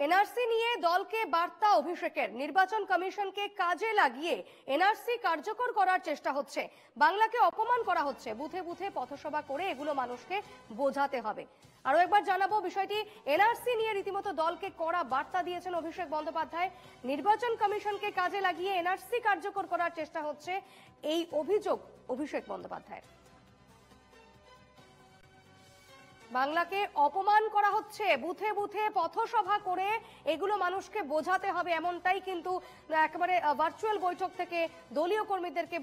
NRC নিয়ে দলকে বার্তা অভিষেকের, নির্বাচন কমিশনকে কাজে লাগিয়ে এনআরসি কার্যকর করার চেষ্টা হচ্ছে, বাংলাকে অপমান করা হচ্ছে, বুথে বুথে পথসভা করে এগুলো মানুষকে বোঝাতে হবে। আরো একবার জানাবো বিষয়টি, এনআরসি নিয়ে রীতিমতো দলকে কড়া বার্তা দিয়েছেন অভিষেক বন্দ্যোপাধ্যায়। নির্বাচন কমিশনকে কাজে লাগিয়ে এনআরসি কার্যকর করার চেষ্টা হচ্ছে, এই অভিযোগ অভিষেক বন্দ্যোপাধ্যায়। বাংলাকে অপমান করা হচ্ছে, বুথে বুথে পথসভা করে এগুলো মানুষকে বোঝাতে হবে, এমনটাই কিন্তু একেবারে ভার্চুয়াল বৈঠক থেকে দলীয় কর্মীদেরকে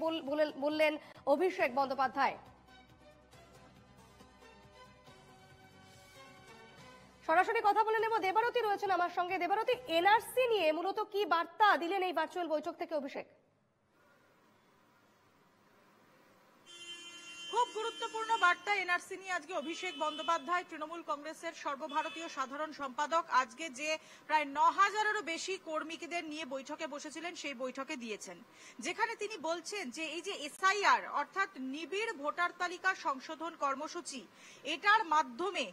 বললেন অভিষেক বন্দ্যোপাধ্যায়। সরাসরি কথা বলে নেব, দেবারতী রয়েছেন আমার সঙ্গে। দেবারতী, এনআরসি নিয়ে মূলত কি বার্তা দিলেন এই ভার্চুয়াল বৈঠক থেকে অভিষেক? খুব গুরুত্বপূর্ণ বার্তা এনআরসি নিয়ে আজকে অভিষেক বন্দ্যোপাধ্যায়, তৃণমূল কংগ্রেসের সর্বভারতীয় সাধারণ সম্পাদক, আজকে যে প্রায় ৯,০০০-এরও বেশি কর্মীদের নিয়ে বৈঠকে বসেছিলেন সেই বৈঠকে দিয়েছেন, যেখানে তিনি বলছেন যে এই যে এসআইআর অর্থাৎ নিবিড় ভোটার তালিকা সংশোধন কর্মসূচি, এটার মাধ্যমে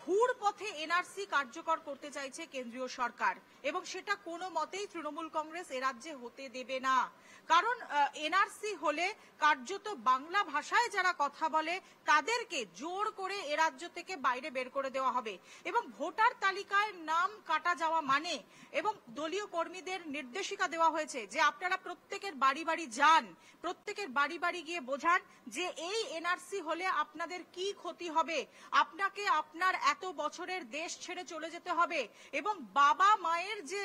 ঘুর পথে এনআরসি কার্যকর করতে চাইছে কেন্দ্রীয় সরকার, এবং সেটা কোনো মতেই তৃণমূল কংগ্রেস এ রাজ্যে হতে দেবে না। কারণ এনআরসি হলে কার্যত বাংলা ভাষায় যারা কথা বলে তাদেরকে জোর করে এ রাজ্য থেকে বাইরে বের করে দেওয়া হবে, এবং ভোটার তালিকায় নাম কাটা যাওয়া মানে, এবং দলীয় কর্মীদের নির্দেশিকা দেওয়া হয়েছে যে আপনারা প্রত্যেকের বাড়ি বাড়ি যান, প্রত্যেকের বাড়ি বাড়ি গিয়ে বোঝান যে এই এনআরসি হলে আপনাদের কি ক্ষতি হবে, আপনাকে আপনার এত বছরের দেশ ছেড়ে চলে যেতে হবে, এবং বাবা মায়ের যে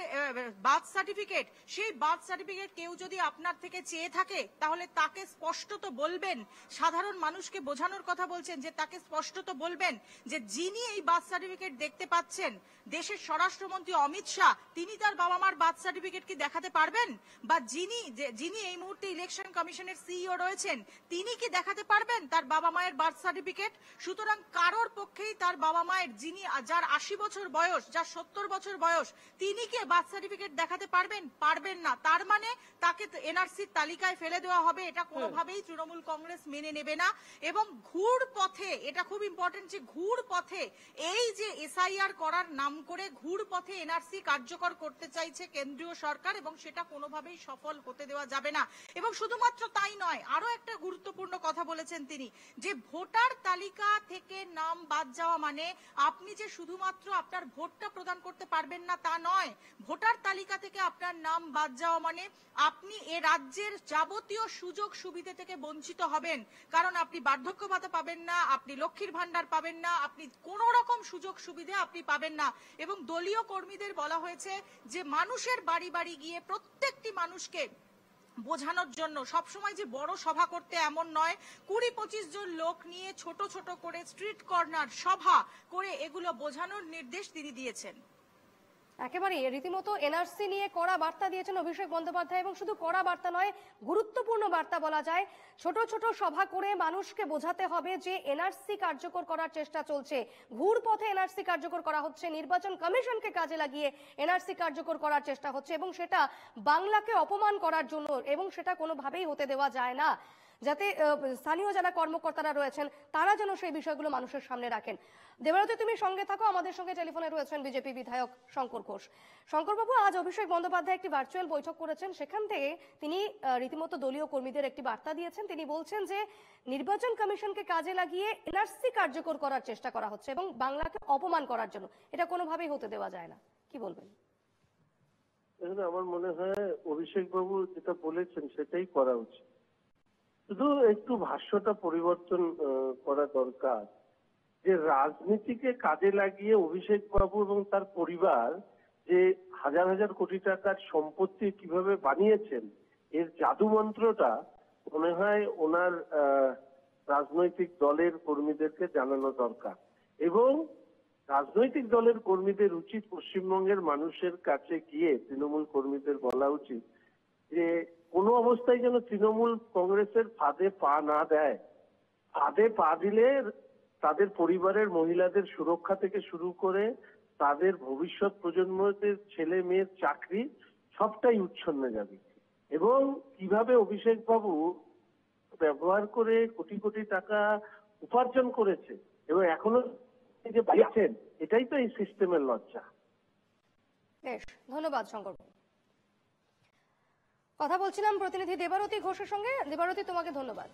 বার্থ সার্টিফিকেট, সেই বার্থ সার্টিফিকেট কেউ যদি আপনার থেকে চেয়ে থাকে তাহলে তাকে স্পষ্টত বলবেন, সাধারণ মানুষকে বোঝানোর কথা বলছেন যে তাকে স্পষ্টত বলবেন যে যিনি এই বার্থ সার্টিফিকেট দেখতে পাচ্ছেন, দেশের স্বরাষ্ট্রমন্ত্রী অমিত শাহ, তিনি তার বাবা মার বার্থ সার্টিফিকেট কি দেখাতে পারবেন? বা যিনি এই মুহূর্তে ইলেকশন কমিশনের সিইও রয়েছেন, তিনি কি দেখাতে পারবেন তার বাবা মায়ের বার্থ সার্টিফিকেট? সুতরাং কারোর পক্ষেই তার বাবা মায়ের, যার ৮০ বছর বয়স, যার ৭০ বছর বয়স, তিনি কি বার্থ সার্টিফিকেট দেখাতে পারবেন? পারবেন না। তার মানে তাকে এনআরসির তালিকায় ফেলে দেওয়া হবে, এটা কোনোভাবেই তৃণমূল কংগ্রেস মেনে নেবে না। এবং ঘুর পথে, এটা খুব ইম্পর্টেন্ট, যে ঘুর পথে এই যে এসআইআর করার নাম করে ঘুর পথে এনআরসি কার্যকর করতে চাইছে কেন্দ্রীয় সরকার, এবং সেটা কোনোভাবেই সফল হতে দেওয়া যাবে না। এবং শুধুমাত্র তাই নয়, আরো একটা গুরুত্বপূর্ণ কথা বলেছেন তিনি, যে ভোটার তালিকা থেকে নাম বাদ যাওয়া মানে আপনি যে শুধুমাত্র আপনার ভোটটা প্রদান করতে পারবেন না তা নয়, ভোটার তালিকা থেকে আপনার নাম বাদ যাওয়া মানে আপনি এ রাজ্যের যাবতীয় সুযোগ সুবিধা থেকে বঞ্চিত হবেন। কারণ আপনি বার্ধক্য ভাতা পাবেন না, আপনি লক্ষ্মীর ভান্ডার পাবেন না, আপনি কোন রকম সুযোগ সুবিধা আপনি পাবেন না। এবং দলীয় কর্মীদের বলা হয়েছে যে মানুষের বাড়ি বাড়ি গিয়ে প্রত্যেকটি মানুষকে বোঝানোর জন্য, সবসময় যে বড় সভা করতে এমন নয়, ২০-২৫ জন লোক নিয়ে ছোট ছোট করে স্ট্রিট কর্নার সভা করে এগুলো বোঝানোর নির্দেশ তিনি দিয়েছেন। একেবারে রীতিমতো এনআরসি নিয়ে কড়া বার্তা দিয়েছেন অভিষেক বন্দ্যোপাধ্যায়, এবং শুধু কড়া বার্তা নয়, গুরুত্বপূর্ণ বার্তা বলা যায়। ছোট ছোট সভা করে মানুষকে বোঝাতে হবে যে এনআরসি কার্যকর করার চেষ্টা চলছে, ঘুর পথে এনআরসি কার্যকর করা হচ্ছে, নির্বাচন কমিশনকে কাজে লাগিয়ে এনআরসি কার্যকর করার চেষ্টা হচ্ছে, এবং সেটা বাংলাকে অপমান করার জন্য, এবং সেটা কোনোভাবেই হতে দেওয়া যায় না। যাতে স্থানীয় যারা কর্মকর্তারা রয়েছেন তারা যেন সেই বিষয়গুলো মানুষের সামনে রাখেন। দেবারতী, তুমি সঙ্গে থাকো, আমাদের সঙ্গে টেলিফোনে রয়েছেন বিজেপি বিধায়ক শঙ্কর ঘোষ। শঙ্করবাবু, আজ অভিষেক বন্দ্যোপাধ্যায় একটি ভার্চুয়াল বৈঠক করেছেন, সেখান থেকে তিনি রীতিমতো দলীয় কর্মীদের একটি বার্তা দিয়েছেন। তিনি বলছেন যে নির্বাচন কমিশনকে কাজে লাগিয়ে এনআরসি কার্যকর করার চেষ্টা করা হচ্ছে এবং বাংলাকে অপমান করার জন্য, এটা কোনোভাবেই হতে দেওয়া যায় না। কি বলবেন? আমার মনে হয় অভিষেক বাবু যেটা বলেছেন সেটাই করা উচিত, শুধু একটু ভাষ্যটা পরিবর্তন করা দরকার। যে রাজনীতিকে কাজে লাগিয়ে অভিষেক বাবু এবং তার পরিবার যে হাজার হাজার কোটি টাকার সম্পত্তি কিভাবে বানিয়েছেন, এর জাদু মন্ত্রটা মনে হয় ওনার রাজনৈতিক দলের কর্মীদেরকে জানানো দরকার। এবং রাজনৈতিক দলের কর্মীদের উচিত পশ্চিমবঙ্গের মানুষের কাছে গিয়ে তৃণমূল কর্মীদের বলা উচিত যে কোনো অবস্থায় যেন তৃণমূল কংগ্রেসের ফাঁদে পা না দেয়। ফাঁদে পা দিলে তাদের পরিবারের মহিলাদের সুরক্ষা থেকে শুরু করে তাদের ভবিষ্যৎ প্রজন্মদের ছেলে মেয়ের চাকরি সবটাই উচ্ছন্নে যাবে। এবং কিভাবে অভিষেক বাবু ব্যবহার করে কোটি কোটি টাকা উপার্জন করেছে এবং এখনো যে পাচ্ছেন, এটাই তো এই সিস্টেমের লজ্জা। বেশ, ধন্যবাদ শঙ্কর। কথা বলছিলাম প্রতিনিধি দেবারতী ঘোষের সঙ্গে। দেবারতী, তোমাকে ধন্যবাদ।